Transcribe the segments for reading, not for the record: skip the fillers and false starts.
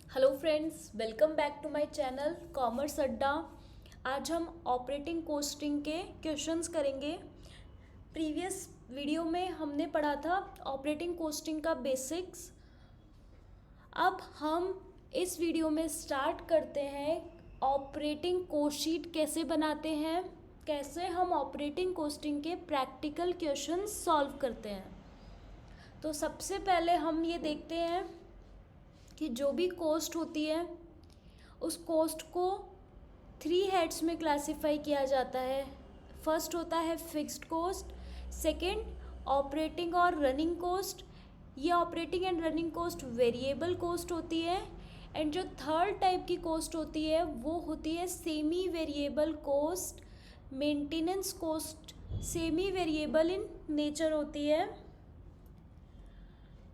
Hello friends, welcome back to my channel commerce Adda. आज हम operating costing के questions करेंगे। प्रीवियस वीडियो में हमने पढ़ा था ऑपरेटिंग कॉस्टिंग का बेसिक्स। अब हम इस वीडियो में स्टार्ट करते हैं ऑपरेटिंग कॉस्ट शीट कैसे बनाते हैं, कैसे हम ऑपरेटिंग कॉस्टिंग के प्रैक्टिकल क्वेश्चंस सॉल्व करते हैं। तो सबसे पहले हम ये देखते हैं कि जो भी कॉस्ट होती है उस कॉस्ट को 3 हेड्स में क्लासिफाई किया जाता है। फर्स्ट होता है फिक्स्ड कॉस्ट, सेकंड ऑपरेटिंग और रनिंग कॉस्ट। ये operating and running cost variable cost होती है। एंड जो थर्ड टाइप की कॉस्ट होती है वो होती है semi variable cost, maintenance cost. Semi variable in nature होती है।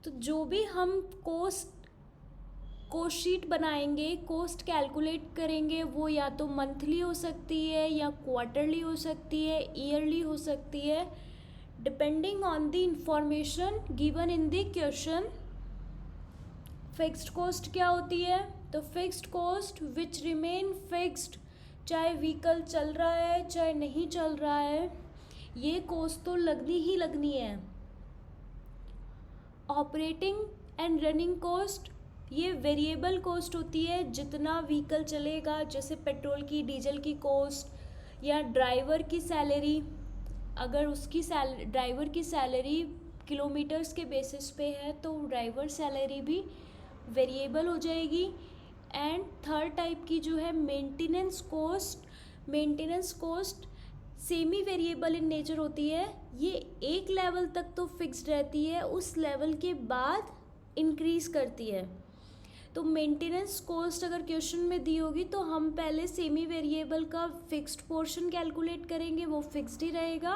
तो जो भी हम कॉस्ट शीट बनाएंगे, कॉस्ट कैलकुलेट करेंगे, वो या तो मंथली हो सकती है या क्वार्टरली हो सकती है, ईयरली हो सकती है, depending on the information given in the question. Fixed cost क्या होती है? तो fixed cost which remain fixed, चाहे व्हीकल चल रहा है चाहे नहीं चल रहा है, ये कॉस्ट तो लगनी ही लगनी है। ऑपरेटिंग एंड रनिंग कॉस्ट ये वेरिएबल कॉस्ट होती है। जितना व्हीकल चलेगा, जैसे पेट्रोल की, डीजल की कॉस्ट या ड्राइवर की सैलरी, अगर उसकी ड्राइवर की सैलरी किलोमीटर्स के बेसिस पे है तो ड्राइवर सैलरी भी वेरिएबल हो जाएगी। एंड थर्ड टाइप की जो है maintenance cost, maintenance cost semi variable in nature होती है। ये एक लेवल तक तो फिक्स्ड रहती है, उस लेवल के बाद इंक्रीज करती है। तो मेंटेनेंस कॉस्ट अगर क्वेश्चन में दी होगी तो हम पहले सेमी वेरिएबल का फिक्स्ड पोर्शन कैलकुलेट करेंगे, वो फिक्स्ड ही रहेगा,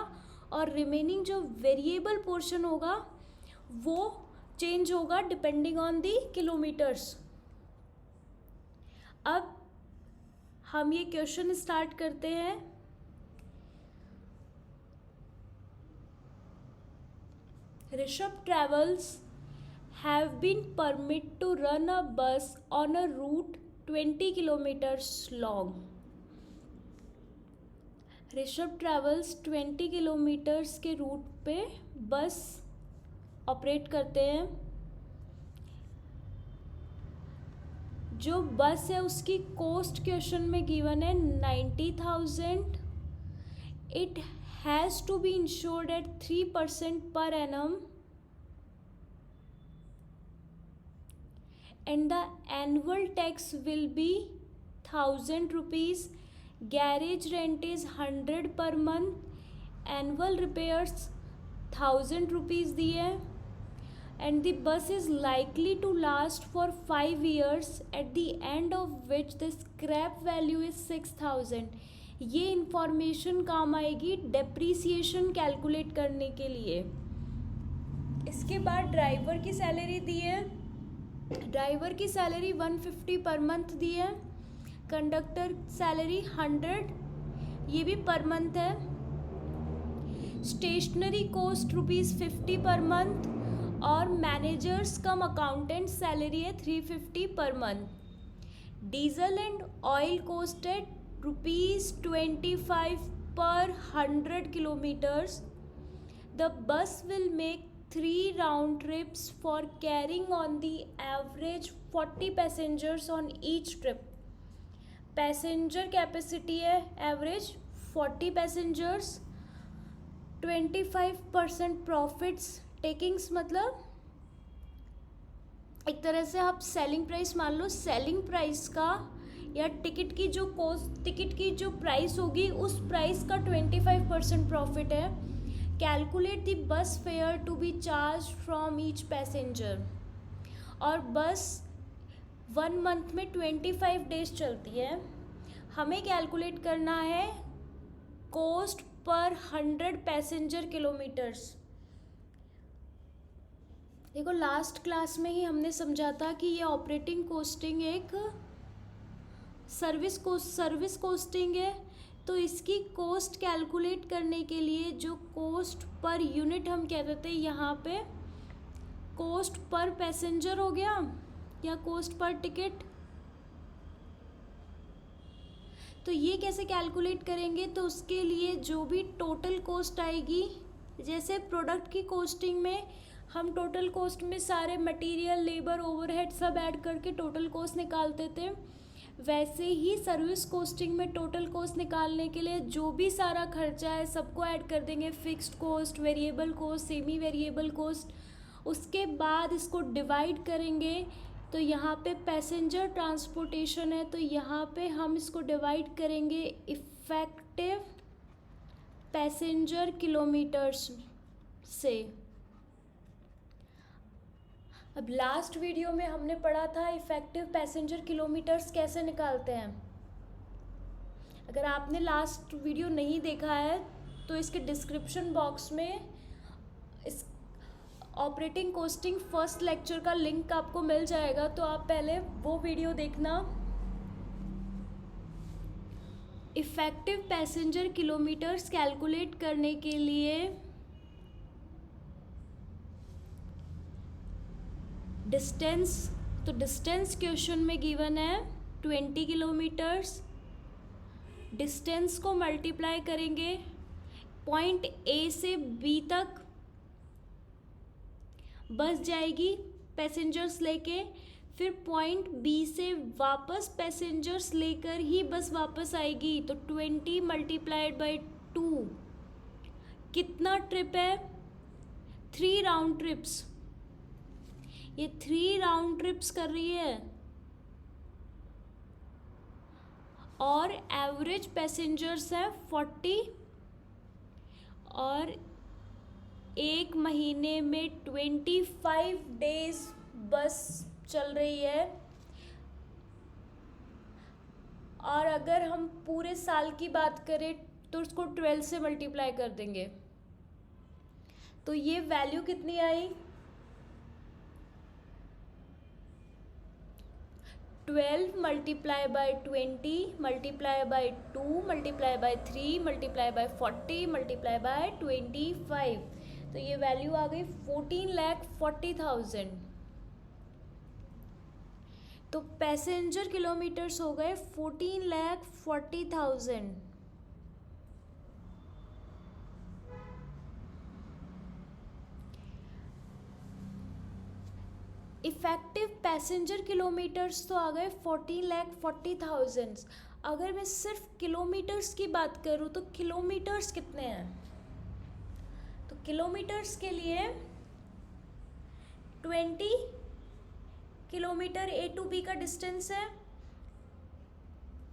और रिमेनिंग जो वेरिएबल पोर्शन होगा वो चेंज होगा डिपेंडिंग ऑन दी किलोमीटर्स। अब हम ये क्वेश्चन स्टार्ट करते हैं। Rishabh travels have been permitted to run a bus on a route 20 kilometers long. Rishabh travels 20 kilometres के रूट पे बस ऑपरेट करते हैं। जो बस है उसकी कॉस्ट क्वेश्चन में गिवन है 90,000। It has to be insured at 3% per annum and the annual tax will be 1,000 rupees. Garage rent is 100 per month. Annual repairs 1,000 rupees दिए, and the bus is likely to last for 5 years, at the end of which the scrap value is 6,000. ये information काम आएगी depreciation calculate करने के लिए। इसके बाद driver की सैलरी दी है। ड्राइवर की सैलरी 150 पर मंथ दी है। कंडक्टर सैलरी 100, ये भी पर मंथ है। स्टेशनरी कॉस्ट ₹50 पर मंथ, और मैनेजर्स कम अकाउंटेंट सैलरी है 350 per month. Diesel and oil cost है ₹25 पर 100 kilometres. The bus will make 3 round trips for carrying on the average 40 passengers on each trip. Passenger capacity है average 40 passengers. 25% profits takings, मतलब एक तरह से आप selling price मान लो। सेलिंग प्राइस का या टिकट की जो कॉस्ट, टिकट की जो प्राइस होगी उस प्राइस का 25% प्रॉफिट है। Calculate the bus fare to be charge from each passenger. और बस 1 मंथ में 25 डेज चलती है। हमें कैलकुलेट करना है कॉस्ट पर 100 पैसेंजर किलोमीटर्स। देखो लास्ट क्लास में ही हमने समझा था कि ये ऑपरेटिंग कॉस्टिंग एक सर्विस कॉस्टिंग है। तो इसकी कॉस्ट कैलकुलेट करने के लिए जो कॉस्ट पर यूनिट हम कहते थे, यहाँ पे कॉस्ट पर पैसेंजर हो गया, या कॉस्ट पर टिकट। तो ये कैसे कैलकुलेट करेंगे, तो उसके लिए जो भी टोटल कॉस्ट आएगी, जैसे प्रोडक्ट की कॉस्टिंग में हम टोटल कॉस्ट में सारे मटेरियल, लेबर, ओवरहेड सब ऐड करके टोटल कॉस्ट निकालते थे, वैसे ही सर्विस कॉस्टिंग में टोटल कॉस्ट निकालने के लिए जो भी सारा खर्चा है सबको ऐड कर देंगे, fixed cost, variable cost, semi variable cost. उसके बाद इसको डिवाइड करेंगे। तो यहाँ पे पैसेंजर ट्रांसपोर्टेशन है, तो यहाँ पे हम इसको डिवाइड करेंगे इफ़ेक्टिव पैसेंजर किलोमीटर्स से। अब लास्ट वीडियो में हमने पढ़ा था इफ़ेक्टिव पैसेंजर किलोमीटर्स कैसे निकालते हैं। अगर आपने लास्ट वीडियो नहीं देखा है तो इसके डिस्क्रिप्शन बॉक्स में इस ऑपरेटिंग कॉस्टिंग फर्स्ट लेक्चर का लिंक आपको मिल जाएगा, तो आप पहले वो वीडियो देखना। इफ़ेक्टिव पैसेंजर किलोमीटर्स कैलकुलेट करने के लिए डिस्टेंस, तो डिस्टेंस क्वेश्चन में गिवन है 20 किलोमीटर्स। डिस्टेंस को मल्टीप्लाई करेंगे पॉइंट ए से बी तक बस जाएगी पैसेंजर्स लेके, फिर पॉइंट बी से वापस पैसेंजर्स लेकर ही बस वापस आएगी। तो 20 मल्टीप्लाइड बाई 2 कितना ट्रिप है, 3 राउंड ट्रिप्स। ये 3 राउंड ट्रिप्स कर रही है और एवरेज पैसेंजर्स है 40 और एक महीने में 25 डेज बस चल रही है। और अगर हम पूरे साल की बात करें तो उसको 12 से मल्टीप्लाई कर देंगे, तो ये वैल्यू कितनी आई, 12 multiply by 20 multiply by 2 multiply by 3 multiply by 40 multiply by 25, तो ये वैल्यू आ गई 14,40,000। तो पैसेंजर किलोमीटर्स हो गए 14,40,000। इफ़ेक्टिव पैसेंजर किलोमीटर्स तो आ गए 14,40,000। अगर मैं सिर्फ किलोमीटर्स की बात करूँ तो किलोमीटर्स कितने हैं, तो किलोमीटर्स के लिए 20 किलोमीटर ए टू बी का डिस्टेंस है,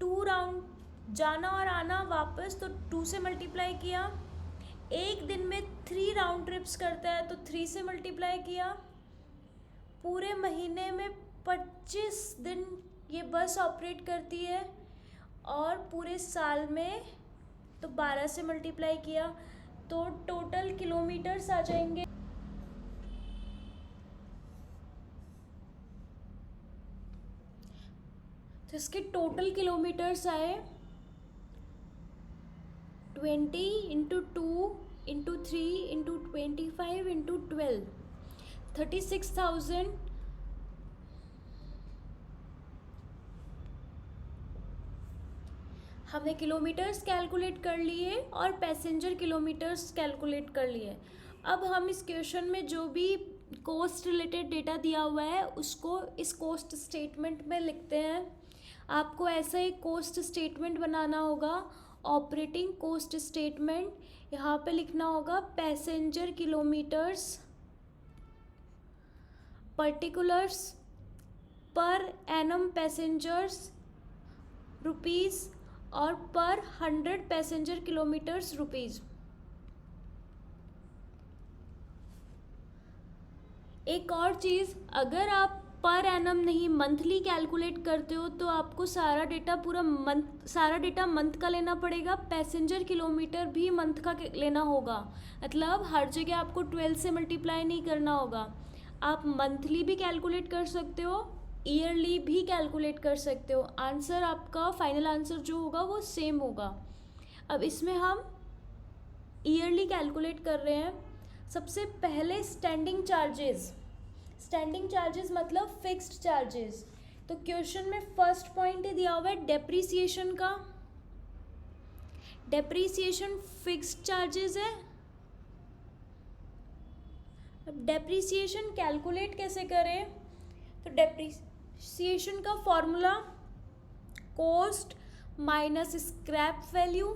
2 राउंड जाना और आना वापस, तो 2 से मल्टीप्लाई किया। एक दिन में 3 राउंड ट्रिप्स करता है तो 3 से मल्टीप्लाई किया। पूरे महीने में 25 दिन ये बस ऑपरेट करती है और पूरे साल में तो 12 से मल्टीप्लाई किया, तो टोटल किलोमीटर्स आ जाएंगे तो इसके टोटल किलोमीटर्स आए 20 इंटू 2 इंटू 3 इंटू 25 इंटू 12, 36,000। हमने किलोमीटर्स कैलकुलेट कर लिए और पैसेंजर किलोमीटर्स कैलकुलेट कर लिए। अब हम इस क्वेश्चन में जो भी कॉस्ट रिलेटेड डेटा दिया हुआ है उसको इस कॉस्ट स्टेटमेंट में लिखते हैं। आपको ऐसा एक कॉस्ट स्टेटमेंट बनाना होगा, ऑपरेटिंग कॉस्ट स्टेटमेंट। यहाँ पे लिखना होगा passenger kilometres, particulars, per annum passengers rupees और पर 100 पैसेंजर किलोमीटर्स रुपीज़। एक और चीज़, अगर आप पर एनम नहीं मंथली कैलकुलेट करते हो तो आपको सारा डेटा सारा डेटा मंथ का लेना पड़ेगा। पैसेंजर किलोमीटर भी मंथ का लेना होगा, मतलब हर जगह आपको 12 से मल्टीप्लाई नहीं करना होगा। आप मंथली भी कैलकुलेट कर सकते हो, ईयरली भी कैलकुलेट कर सकते हो। आंसर आपका फाइनल आंसर जो होगा वो सेम होगा। अब इसमें हम ईयरली कैलकुलेट कर रहे हैं। सबसे पहले स्टैंडिंग चार्जेस मतलब फिक्स्ड चार्जेस। तो क्वेश्चन में फर्स्ट पॉइंट ही दिया हुआ है डेप्रीसिएशन का। डेप्रीसिएशन फिक्स्ड चार्जेस है। अब डेप्रीसिएशन कैलकुलेट कैसे करें? तो डेप्रीसिएशन का formula cost minus scrap value.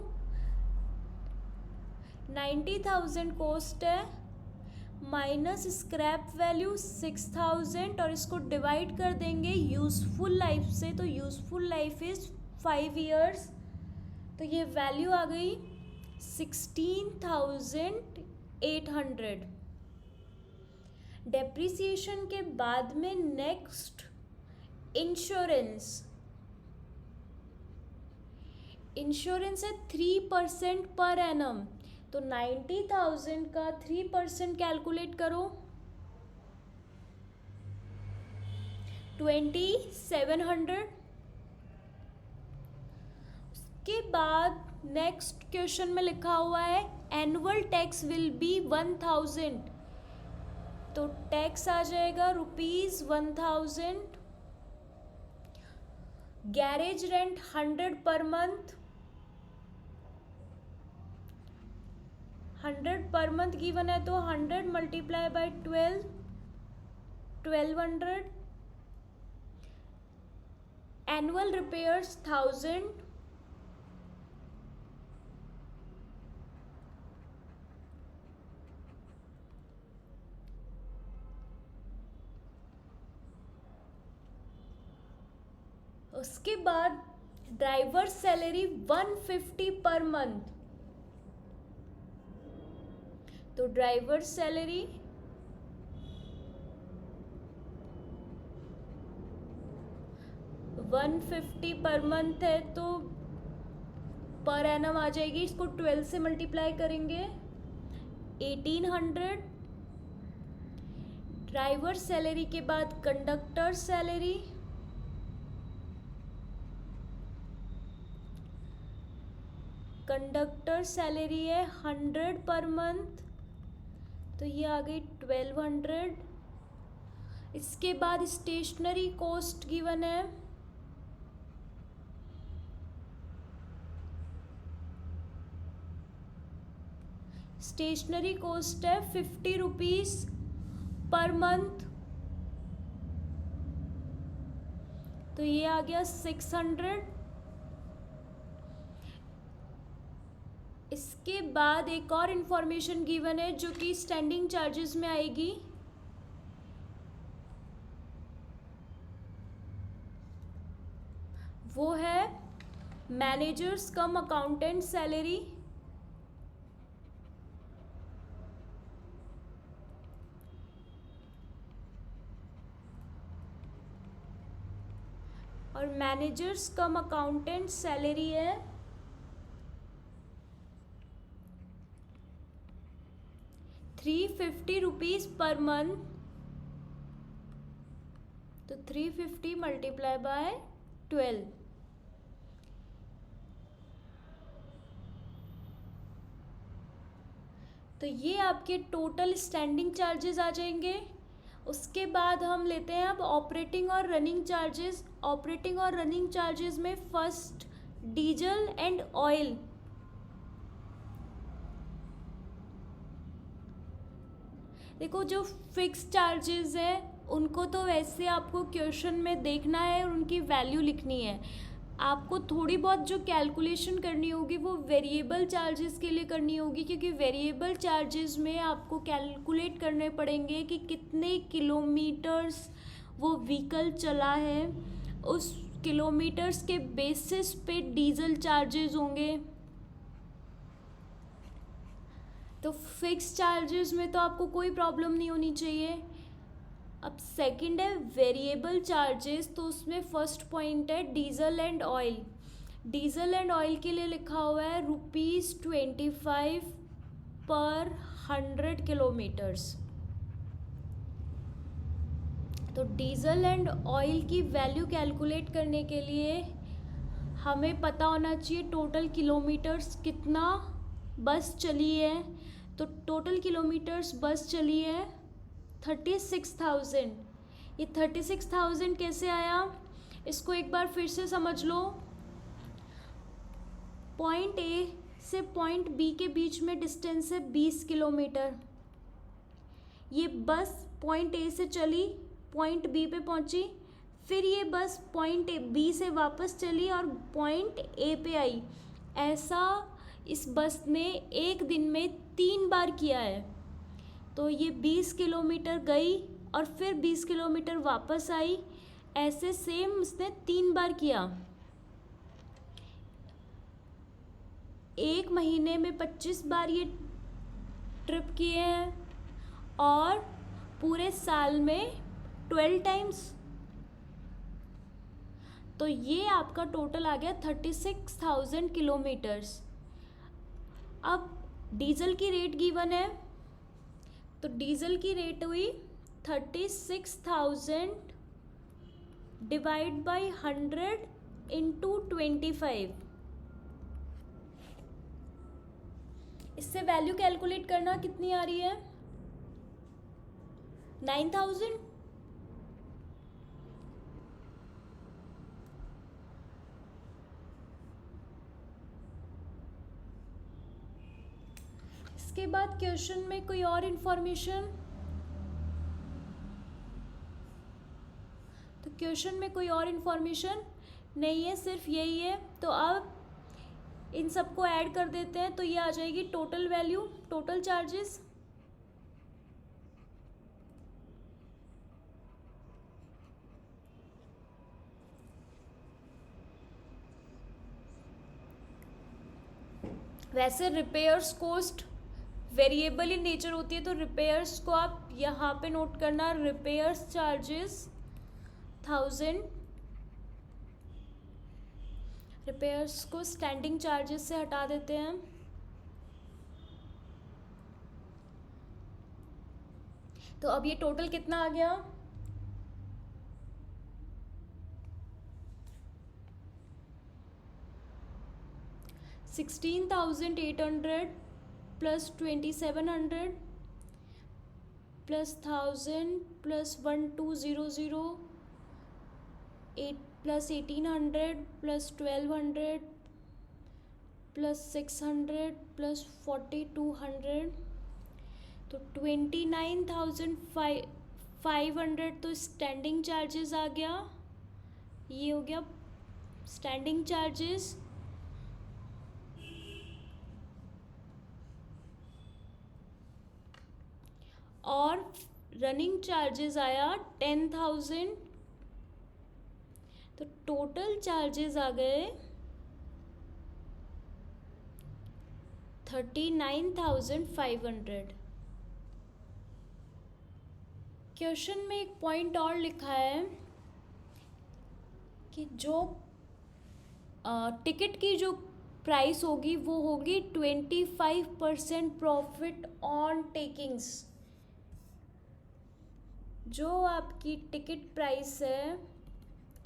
90,000 cost है माइनस स्क्रैप वैल्यू 6,000 और इसको डिवाइड कर देंगे यूज़फुल लाइफ से। तो यूज़फुल लाइफ इज़ 5 years। तो ये वैल्यू आ गई 16,800। डेप्रीसिएशन के बाद में नेक्स्ट इंश्योरेंस। इंश्योरेंस है 3% पर एनम। तो 90,000 का 3% कैलकुलेट करो 2,700। उसके बाद नेक्स्ट क्वेश्चन में लिखा हुआ है एनुअल टैक्स विल बी 1,000। तो टैक्स आ जाएगा ₹1,000। Garage rent 100 per month. 100 per month given है तो 100 मल्टीप्लाई बाय 12, 1,200। Annual repairs 1,000। उसके बाद ड्राइवर सैलरी 150 पर मंथ। तो ड्राइवर सैलरी 150 पर मंथ है तो पर एनम आ जाएगी। इसको 12 से मल्टीप्लाई करेंगे 1,800। ड्राइवर सैलरी के बाद कंडक्टर सैलरी। कंडक्टर सैलरी है 100 पर मंथ तो ये आ गई 1,200। इसके बाद स्टेशनरी कॉस्ट गिवन है स्टेशनरी कॉस्ट है 50 रुपीज पर मंथ। तो ये आ गया 600। इसके बाद एक और इंफॉर्मेशन गिवन है जो कि स्टैंडिंग चार्जेस में आएगी। वो है मैनेजर्स कम अकाउंटेंट सैलरी। और मैनेजर्स कम अकाउंटेंट सैलरी है 350 रुपीज पर मंथ। तो 350 मल्टीप्लाई बाय 12। तो ये आपके टोटल स्टैंडिंग चार्जेस आ जाएंगे। उसके बाद हम लेते हैं अब ऑपरेटिंग और रनिंग चार्जेस। ऑपरेटिंग और रनिंग चार्जेस में फर्स्ट डीजल एंड ऑयल। देखो जो फिक्स चार्जेस हैं उनको तो वैसे आपको क्वेश्चन में देखना है और उनकी वैल्यू लिखनी है। आपको थोड़ी बहुत जो कैलकुलेशन करनी होगी वो वेरिएबल चार्जेस के लिए करनी होगी, क्योंकि वेरिएबल चार्जेस में आपको कैलकुलेट करने पड़ेंगे कि कितने किलोमीटर्स वो व्हीकल चला है। उस किलोमीटर्स के बेसिस पे डीजल चार्जेस होंगे। तो फिक्स चार्जेस में तो आपको कोई प्रॉब्लम नहीं होनी चाहिए। अब सेकंड है वेरिएबल चार्जेस। तो उसमें फर्स्ट पॉइंट है diesel and oil. Diesel and oil के लिए लिखा हुआ है ₹25 पर 100 किलोमीटर्स। तो डीजल एंड ऑयल की वैल्यू कैलकुलेट करने के लिए हमें पता होना चाहिए टोटल किलोमीटर्स कितना बस चली है। तो टोटल किलोमीटर्स बस चली है 36,000। ये 36,000 कैसे आया, इसको एक बार फिर से समझ लो। पॉइंट ए से पॉइंट बी के बीच में डिस्टेंस है 20 किलोमीटर। ये बस पॉइंट ए से चली, पॉइंट बी पे पहुंची, फिर ये बस पॉइंट बी से वापस चली और पॉइंट ए पे आई। ऐसा इस बस ने एक दिन में 3 बार किया है। तो ये 20 किलोमीटर गई और फिर 20 किलोमीटर वापस आई, ऐसे सेम उसने 3 बार किया। एक महीने में 25 बार ये ट्रिप किए हैं और पूरे साल में 12 टाइम्स। तो ये आपका टोटल आ गया 36,000 किलोमीटर्स। अब डीजल की रेट गिवन है, तो डीजल की रेट हुई 36,000 डिवाइड बाई 100 इंटू 25। इससे वैल्यू कैलकुलेट करना कितनी आ रही है, 9,000। इसके बाद क्वेश्चन में कोई और इंफॉर्मेशन, तो क्वेश्चन में कोई और इंफॉर्मेशन नहीं है, सिर्फ यही है। तो अब इन सबको ऐड कर देते हैं, तो ये आ जाएगी टोटल वैल्यू, टोटल चार्जेस। वैसे repairs cost variable in nature होती है, तो रिपेयर्स को आप यहाँ पे नोट करना, रिपेयर्स चार्जेस 1000। रिपेयर्स को स्टैंडिंग चार्जेस से हटा देते हैं। तो अब ये टोटल कितना आ गया, 16,800 plus 2,700 plus 1000 plus 1200 8 plus 1,800 plus 1,200 plus 600 plus 4,200, तो 29,500 तो स्टैंडिंग चार्जेस आ गया। ये हो गया स्टैंडिंग चार्जेस। और रनिंग चार्जेस आया 10,000, तो टोटल चार्जेस आ गए 39,500। क्वेश्चन में एक पॉइंट और लिखा है कि जो टिकट की जो प्राइस होगी वो होगी 25% प्रॉफिट ऑन टेकिंग्स। जो आपकी टिकट प्राइस है,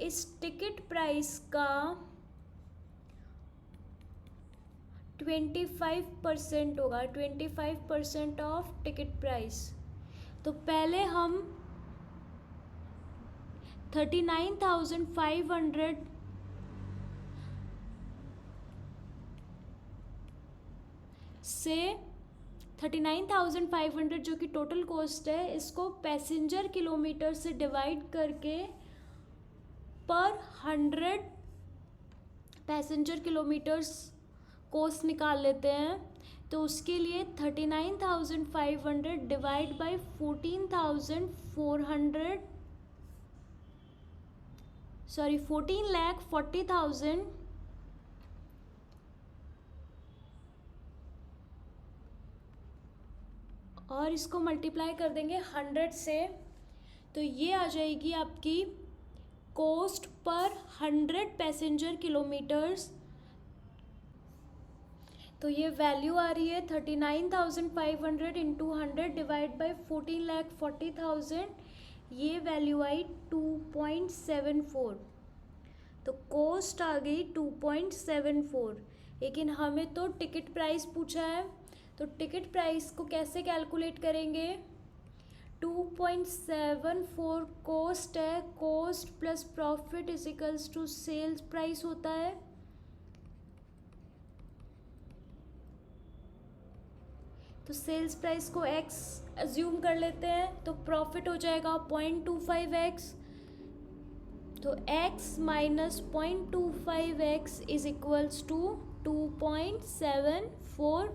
इस टिकट प्राइस का 25% होगा, 25% ऑफ टिकट प्राइस। तो पहले हम 39,500 से 39,500 जो कि टोटल कॉस्ट है, इसको पैसेंजर किलोमीटर से डिवाइड करके पर 100 पैसेंजर किलोमीटर्स कॉस्ट निकाल लेते हैं। तो उसके लिए 39,500 डिवाइड बाई 14,40,000 और इसको मल्टीप्लाई कर देंगे 100 से, तो ये आ जाएगी आपकी कॉस्ट पर 100 पैसेंजर किलोमीटर्स। तो ये वैल्यू आ रही है 39,500 इंटू 100 डिवाइड बाई 14,40,000, ये वैल्यू आई 2.74। तो कॉस्ट आ गई 2.74। लेकिन हमें तो टिकट प्राइस पूछा है, तो टिकट प्राइस को कैसे कैलकुलेट करेंगे, 2.74 कॉस्ट है, cost plus profit is equals to sales price होता है। तो सेल्स प्राइस को x अज्यूम कर लेते हैं, तो प्रॉफिट हो जाएगा 0.25x। तो x minus 0.25x is equals to 2.74,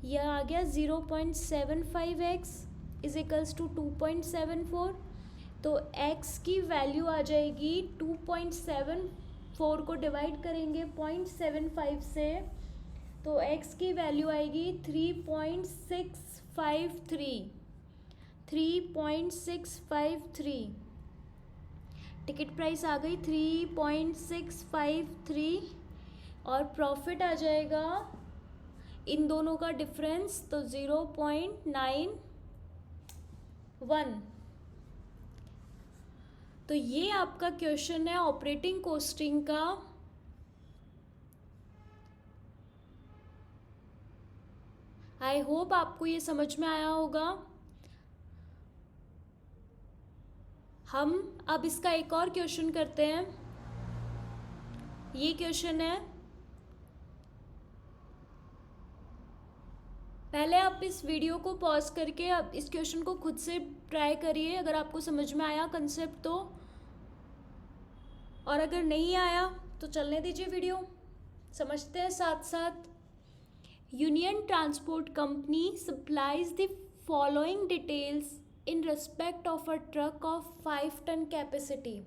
यह आ गया 0.75x इज इक्वल्स टू 2.74। तो x की वैल्यू आ जाएगी 2.74 को डिवाइड करेंगे 0.75 से, तो x की वैल्यू आएगी 3.653। टिकट प्राइस आ गई 3.653 और प्रॉफिट आ जाएगा इन दोनों का डिफरेंस, तो 0.91। तो ये आपका क्वेश्चन है ऑपरेटिंग कॉस्टिंग का। आई होप आपको ये समझ में आया होगा। हम अब इसका एक और क्वेश्चन करते हैं। ये क्वेश्चन है, पहले आप इस वीडियो को पॉज करके अब इस क्वेश्चन को खुद से ट्राई करिए, अगर आपको समझ में आया कंसेप्ट तो, और अगर नहीं आया तो चलने दीजिए वीडियो, समझते हैं साथ साथ। Union transport company supplies the following details in respect of a truck of 5 ton capacity.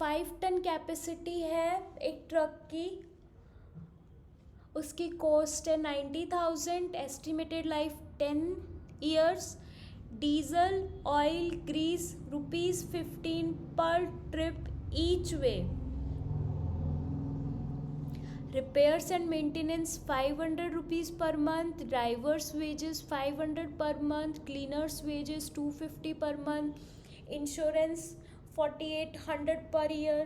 5 ton capacity है एक ट्रक की, उसकी कॉस्ट है 90,000, estimated life 10 years, diesel oil grease ₹15 per trip each way, repairs and maintenance 500 rupees per month, drivers wages 500 per month, cleaners wages 250 per month, insurance 4800 per year,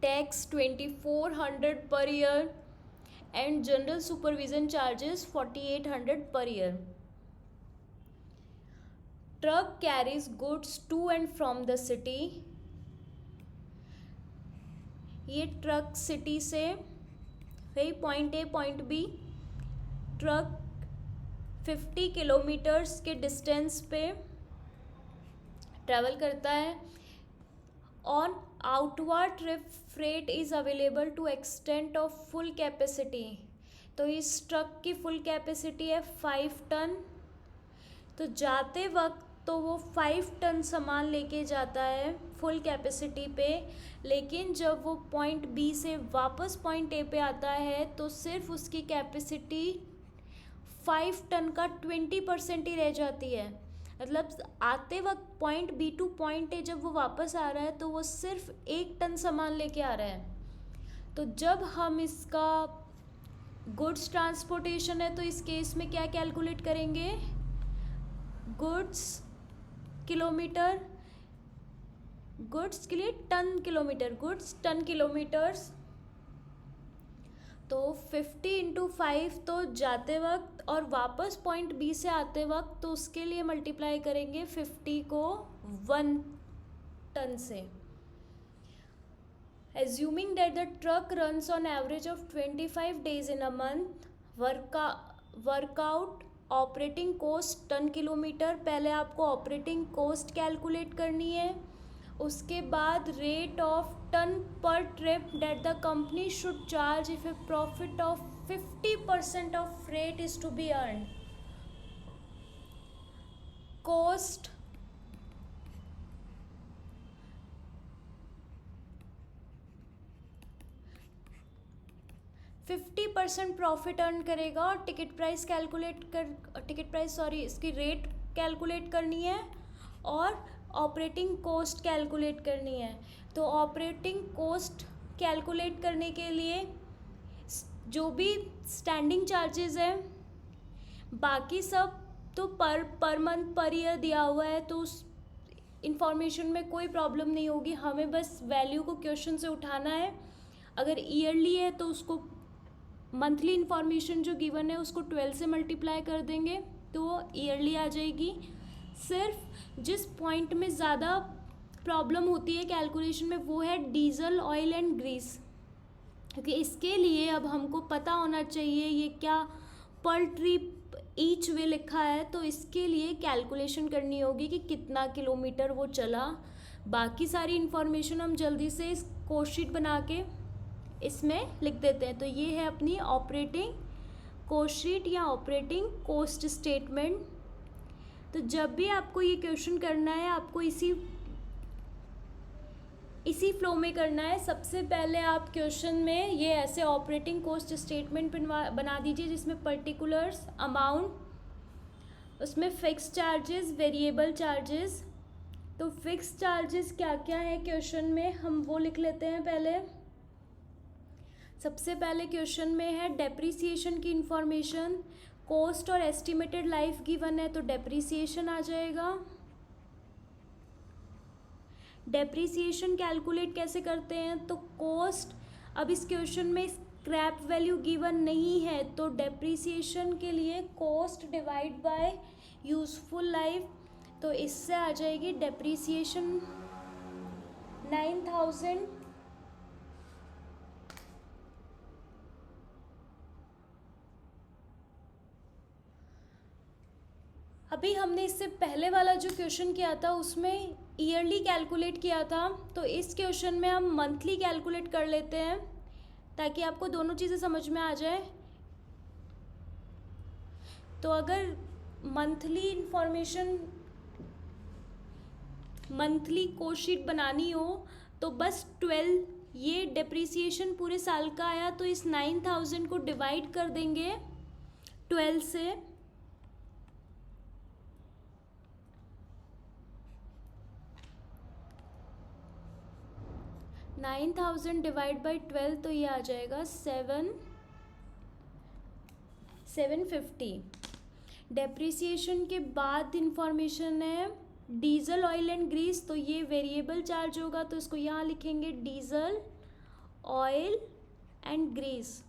tax 2400 per year and general supervision charges 4800 per year. Truck carries goods to and from the city। ये truck city से वही point A point B truck 50 kilometres के distance पे travel करता है। On outward trip freight is available to extent of full capacity. तो इस truck की फुल कैपेसिटी है 5 टन। तो जाते वक्त तो वो 5 टन सामान लेके जाता है फुल कैपेसिटी पे, लेकिन जब वो पॉइंट बी से वापस पॉइंट ए पे आता है तो सिर्फ उसकी कैपेसिटी 5 टन का 20% ही रह जाती है। मतलब आते वक्त point B to point A जब वो वापस आ रहा है तो वो सिर्फ 1 टन सामान लेके आ रहा है। तो जब हम इसका गुड्स ट्रांसपोर्टेशन है तो इस केस में क्या कैलकुलेट करेंगे, गुड्स किलोमीटर, गुड्स के लिए ton kilometre, goods ton kilometres, तो 50 × 5 तो जाते वक्त और वापस पॉइंट बी से आते वक्त, तो उसके लिए मल्टीप्लाई करेंगे 50 को 1 टन से। Assuming that the truck runs on average of 25 days in a month, work out operating cost ton kilometre. पहले आपको ऑपरेटिंग कोस्ट कैलकुलेट करनी है, उसके बाद rate of ton per trip that the company should charge if a profit of 50% of freight is to be earn. Cost 50% profit earn करेगा और इसकी rate calculate करनी है और ऑपरेटिंग कॉस्ट कैलकुलेट करनी है। तो ऑपरेटिंग कॉस्ट कैलकुलेट करने के लिए जो भी स्टैंडिंग चार्जेस है, बाकी सब तो पर मंथ पर ईयर दिया हुआ है, तो उस इंफॉर्मेशन में कोई प्रॉब्लम नहीं होगी। हमें बस वैल्यू को क्वेश्चन से उठाना है। अगर ईयरली है तो उसको मंथली इन्फॉर्मेशन जो गिवन है उसको 12 से मल्टीप्लाई कर देंगे तो ईयरली आ जाएगी। सिर्फ जिस पॉइंट में ज़्यादा प्रॉब्लम होती है कैलकुलेशन में वो है डीजल, ऑयल एंड ग्रीस, क्योंकि इसके लिए अब हमको पता होना चाहिए ये क्या पर ट्रिप ईच वे लिखा है, तो इसके लिए कैलकुलेशन करनी होगी कि कितना किलोमीटर वो चला। बाकी सारी इन्फॉर्मेशन हम जल्दी से इस कोस्ट शीट बना के इसमें लिख देते हैं। तो ये है अपनी ऑपरेटिंग कोस्ट शीट या ऑपरेटिंग कोस्ट स्टेटमेंट। तो जब भी आपको ये क्वेश्चन करना है आपको इसी फ्लो में करना है। सबसे पहले आप क्वेश्चन में ये ऐसे ऑपरेटिंग कॉस्ट स्टेटमेंट बना दीजिए जिसमें पर्टिकुलर्स, अमाउंट, उसमें फिक्स चार्जेस, वेरिएबल चार्जेस। तो फिक्स चार्जेस क्या क्या है क्वेश्चन में हम वो लिख लेते हैं पहले। सबसे पहले क्वेश्चन में है डेप्रिसिएशन की इंफॉर्मेशन, कॉस्ट और एस्टिमेटेड लाइफ गिवन है तो डेप्रिसिएशन आ जाएगा। डेप्रिसिएशन कैलकुलेट कैसे करते हैं, तो कॉस्ट, अब इस क्वेश्चन में स्क्रैप वैल्यू गिवन नहीं है तो डेप्रिसिएशन के लिए cost divide by useful life, तो इससे आ जाएगी डेप्रिसिएशन 9000। अभी हमने इससे पहले वाला जो क्वेश्चन किया था उसमें ईयरली कैलकुलेट किया था, तो इस क्वेश्चन में हम मंथली कैलकुलेट कर लेते हैं ताकि आपको दोनों चीज़ें समझ में आ जाए। तो अगर monthly information, monthly cost sheet बनानी हो तो बस 12, ये डेप्रिसिएशन पूरे साल का आया तो इस 9000 को डिवाइड कर देंगे 12 से। 9000 डिवाइड बाई 12 तो ये आ जाएगा 750। डेप्रिसिएशन के बाद इंफॉर्मेशन है डीजल, ऑयल एंड ग्रीस, तो ये वेरिएबल चार्ज होगा तो इसको यहाँ लिखेंगे डीजल, ऑयल एंड ग्रीस।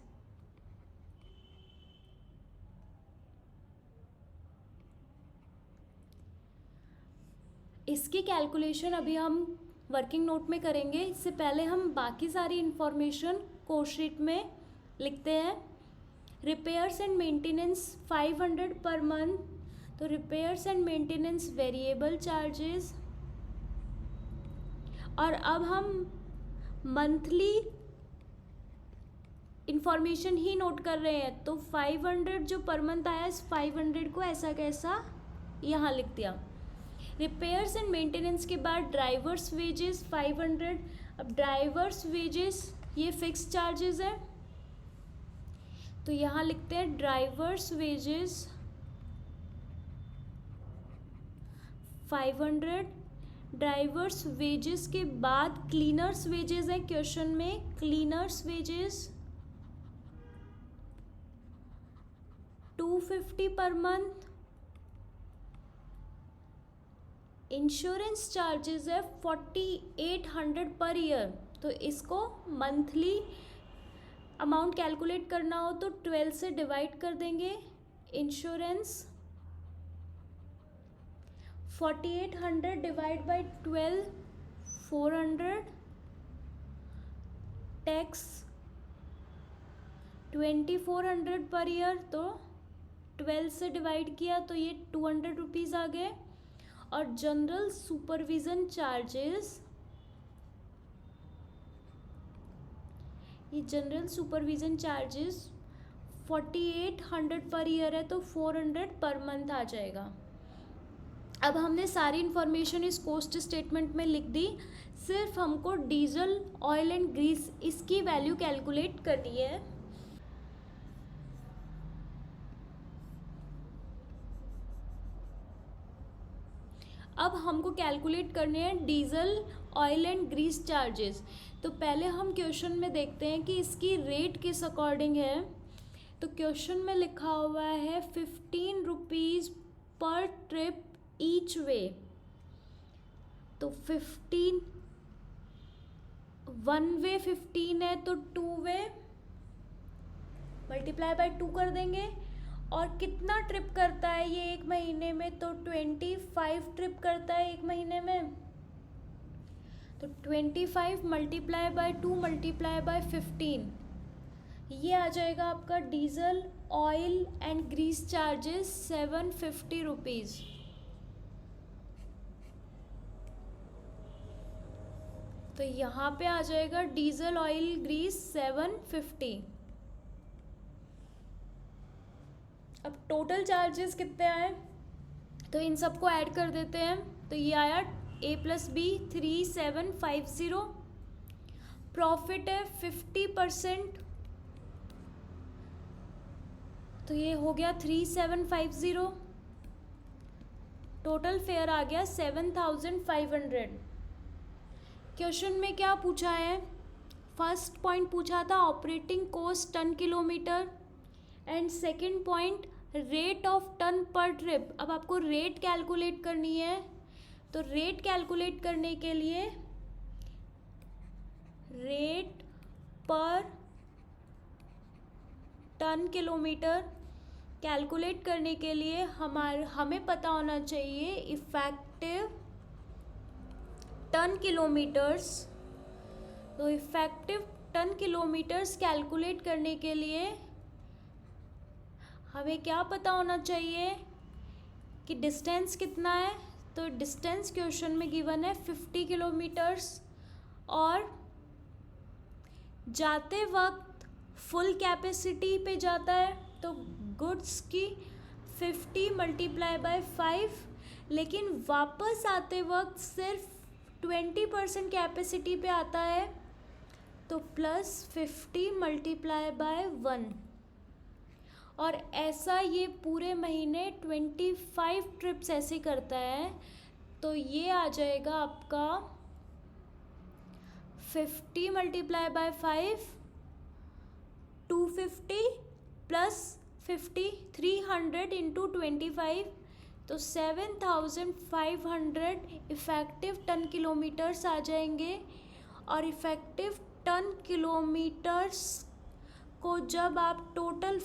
इसकी कैलकुलेशन अभी हम वर्किंग नोट में करेंगे, इससे पहले हम बाकी सारी इंफॉर्मेशन कोस्ट शीट में लिखते हैं। Repairs and maintenance 500 per month, तो repairs and maintenance variable charges. और अब हम मंथली इंफॉर्मेशन ही नोट कर रहे हैं तो 500 जो पर मंथ आया इस 500 को ऐसा कैसा यहाँ लिख दिया। रिपेयर्स एंड मेंटेनेंस के बाद ड्राइवर्स वेजेस 500। अब ड्राइवर्स वेजेस ये फिक्स चार्जेस है तो यहाँ लिखते हैं ड्राइवर्स वेजेस 500। ड्राइवर्स वेजेस के बाद क्लीनर्स वेजेस है क्वेश्चन में, cleaners wages 250 per month. Insurance charges है 4800 पर ईयर, तो इसको मंथली अमाउंट कैलकुलेट करना हो तो 12 से डिवाइड कर देंगे। Insurance 4800 divide by 12 400। Tax 2400 per year, तो 12 से डिवाइड किया तो ये 200 रुपीज़ आ गए। और जनरल सुपरविज़न चार्जेस, ये general supervision charges 4800 per year है तो 400 पर मंथ आ जाएगा। अब हमने सारी इन्फॉर्मेशन इस कोस्ट स्टेटमेंट में लिख दी, सिर्फ हमको डीजल, ऑयल एंड ग्रीस इसकी वैल्यू कैलकुलेट करनी है। अब हमको कैलकुलेट करने हैं diesel, oil and grease charges. तो पहले हम क्वेश्चन में देखते हैं कि इसकी रेट किस अकॉर्डिंग है। तो क्वेश्चन में लिखा हुआ है 15 रुपीज़ पर ट्रिप ईच वे, तो 15 वन वे 15 है तो 2 वे मल्टीप्लाई बाय 2 कर देंगे। और कितना ट्रिप करता है ये एक महीने में, तो 25 ट्रिप करता है एक महीने में। तो 25 मल्टीप्लाई बाय 2 मल्टीप्लाई बाय 15, ये आ जाएगा आपका diesel oil and grease charges 750 rupees. तो यहाँ पे आ जाएगा डीजल ऑयल ग्रीस 750। अब टोटल चार्जेस कितने आए, तो इन सबको ऐड कर देते हैं। तो ये आया A+B 3750। प्रॉफिट है 50%, तो ये हो गया 3750। टोटल फेयर आ गया 7500। क्वेश्चन में क्या पूछा है, फर्स्ट पॉइंट पूछा था operating cost ton kilometre and second point rate of ton per trip. अब आपको रेट कैलकुलेट करनी है, तो रेट कैलकुलेट करने के लिए रेट पर टन किलोमीटर कैलकुलेट करने के लिए हमें पता होना चाहिए इफ़ेक्टिव टन किलोमीटर्स। तो इफ़ेक्टिव टन किलोमीटर्स कैलकुलेट करने के लिए हमें क्या पता होना चाहिए कि डिस्टेंस कितना है। तो डिस्टेंस क्वेश्चन में गिवन है 50 किलोमीटर्स, और जाते वक्त फुल कैपेसिटी पे जाता है तो गुड्स की 50 मल्टीप्लाई बाय 5, लेकिन वापस आते वक्त सिर्फ 20% कैपेसिटी पे आता है, तो +50 मल्टीप्लाई बाय 1। और ऐसा ये पूरे महीने 25 ट्रिप्स ऐसे करता है। तो ये आ जाएगा आपका 50 मल्टीप्लाई बाय 5, 250 प्लस 50, 300 इंटू 25, तो 7500 इफ़ेक्टिव टन किलोमीटर्स आ जाएंगे। और इफ़ेक्टिव टन किलोमीटर्स को जब आप टोटल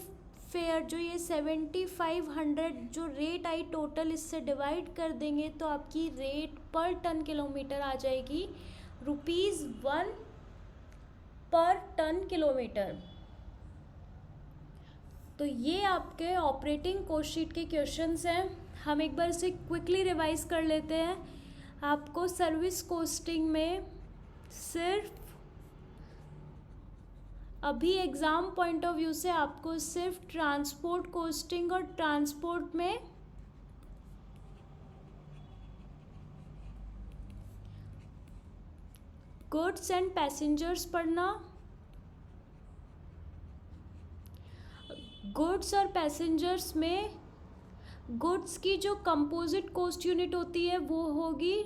फेयर जो ये 7500 जो रेट आई टोटल, इससे डिवाइड कर देंगे तो आपकी रेट पर टन किलोमीटर आ जाएगी ₹1 पर टन किलोमीटर। तो ये आपके ऑपरेटिंग कॉस्ट शीट के क्वेश्चंस हैं। हम एक बार इसे क्विकली रिवाइज कर लेते हैं। आपको सर्विस कॉस्टिंग में सिर्फ अभी एग्ज़ाम पॉइंट ऑफ व्यू से आपको सिर्फ ट्रांसपोर्ट कॉस्टिंग और ट्रांसपोर्ट में गुड्स एंड पैसेंजर्स पढ़ना। गुड्स और पैसेंजर्स में गुड्स की जो कंपोजिट कॉस्ट यूनिट होती है वो होगी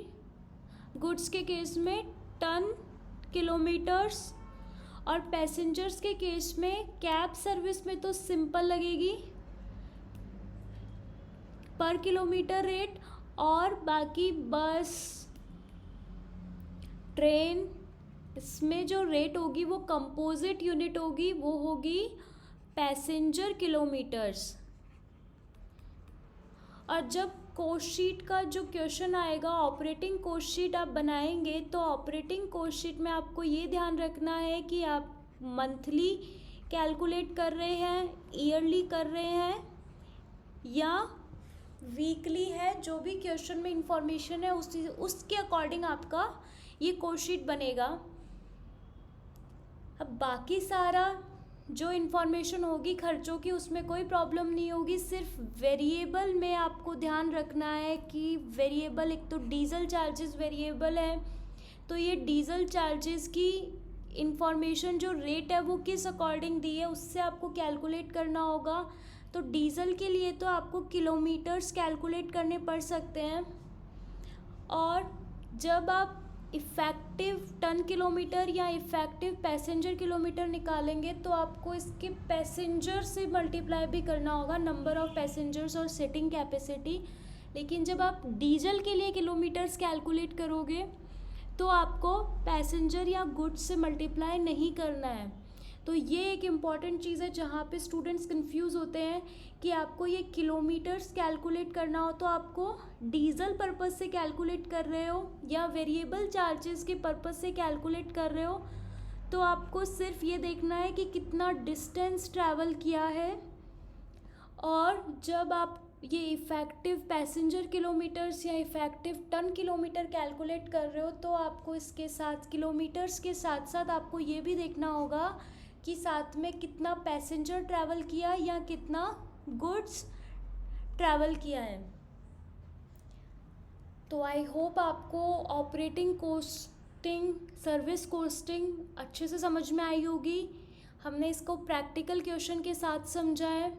गुड्स के केस में टन किलोमीटर्स, और पैसेंजर्स के केस में कैब सर्विस में तो सिंपल लगेगी पर किलोमीटर रेट, और बाकी बस ट्रेन इसमें जो रेट होगी वो कंपोजिट यूनिट होगी, वो होगी पैसेंजर किलोमीटर्स। और जब कॉस्ट शीट का जो क्वेश्चन आएगा, ऑपरेटिंग कॉस्ट शीट आप बनाएंगे, तो ऑपरेटिंग कॉस्ट शीट में आपको ये ध्यान रखना है कि आप मंथली कैलकुलेट कर रहे हैं, ईयरली कर रहे हैं या वीकली है। जो भी क्वेश्चन में इंफॉर्मेशन है उसके अकॉर्डिंग आपका ये कॉस्ट शीट बनेगा। अब बाकी सारा जो इन्फॉर्मेशन होगी खर्चों की उसमें कोई प्रॉब्लम नहीं होगी। सिर्फ वेरिएबल में आपको ध्यान रखना है कि वेरिएबल, एक तो डीजल चार्जेस वेरिएबल है, तो ये डीजल चार्जेस की इन्फॉर्मेशन जो रेट है वो किस अकॉर्डिंग दी है उससे आपको कैलकुलेट करना होगा। तो डीजल के लिए तो आपको किलोमीटर्स कैलकुलेट करने पड़ सकते हैं, और जब आप इफ़ेक्टिव टन किलोमीटर या इफ़ेक्टिव पैसेंजर किलोमीटर निकालेंगे तो आपको इसके पैसेंजर से मल्टीप्लाई भी करना होगा, नंबर ऑफ़ पैसेंजर्स और सीटिंग कैपेसिटी। लेकिन जब आप डीजल के लिए किलोमीटर्स कैलकुलेट करोगे तो आपको पैसेंजर या गुड्स से मल्टीप्लाई नहीं करना है। तो ये एक इम्पॉर्टेंट चीज़ है जहाँ पे स्टूडेंट्स कंफ्यूज होते हैं कि आपको ये किलोमीटर्स कैलकुलेट करना हो तो आपको डीजल पर्पस से कैलकुलेट कर रहे हो या वेरिएबल चार्जेस के पर्पस से कैलकुलेट कर रहे हो, तो आपको सिर्फ ये देखना है कि कितना डिस्टेंस ट्रैवल किया है। और जब आप ये इफ़ेक्टिव पैसेंजर किलोमीटर्स या इफ़ेक्टिव टन किलोमीटर कैलकुलेट कर रहे हो तो आपको इसके साथ किलोमीटर्स के साथ साथ आपको ये भी देखना होगा कि साथ में कितना पैसेंजर ट्रैवल किया या कितना गुड्स ट्रैवल किया है। तो आई होप आपको ऑपरेटिंग कोस्टिंग, सर्विस कोस्टिंग अच्छे से समझ में आई होगी। हमने इसको प्रैक्टिकल क्वेश्चन के साथ समझा है,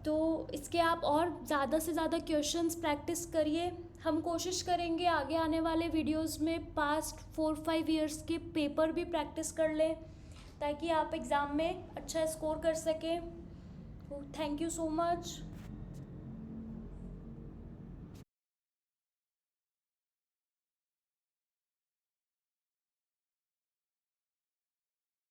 तो इसके आप और ज़्यादा से ज़्यादा क्वेश्चंस प्रैक्टिस करिए। हम कोशिश करेंगे आगे आने वाले वीडियोस में पास्ट 4-5 इयर्स के पेपर भी प्रैक्टिस कर लें ताकि आप एग्ज़ाम में अच्छा स्कोर कर सकें। Thank you so much.